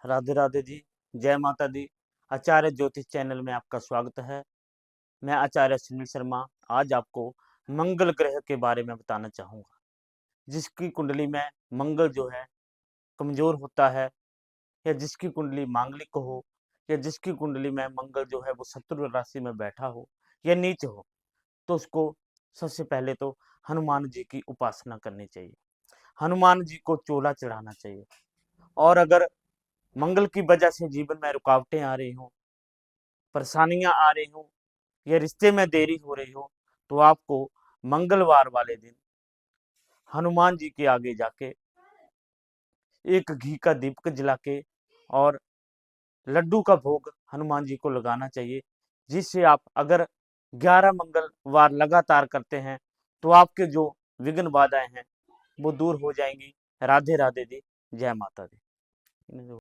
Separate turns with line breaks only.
राधे राधे जी। जय माता दी। आचार्य ज्योतिष चैनल में आपका स्वागत है। मैं आचार्य सुनील शर्मा आज आपको मंगल ग्रह के बारे में बताना चाहूँगा। जिसकी कुंडली में मंगल जो है कमज़ोर होता है, या जिसकी कुंडली मांगलिक हो, या जिसकी कुंडली में मंगल जो है वो शत्रु राशि में बैठा हो या नीच हो, तो उसको सबसे पहले तो हनुमान जी की उपासना करनी चाहिए। हनुमान जी को चोला चढ़ाना चाहिए। और अगर मंगल की वजह से जीवन में रुकावटें आ रही हों, परेशानियाँ आ रही हों, या रिश्ते में देरी हो रही हो, तो आपको मंगलवार वाले दिन हनुमान जी के आगे जाके एक घी का दीपक जला के और लड्डू का भोग हनुमान जी को लगाना चाहिए। जिससे आप अगर 11 मंगलवार लगातार करते हैं, तो आपके जो विघ्न बाधाएं हैं वो दूर हो जाएंगी। राधे राधे जी। जय माता दी।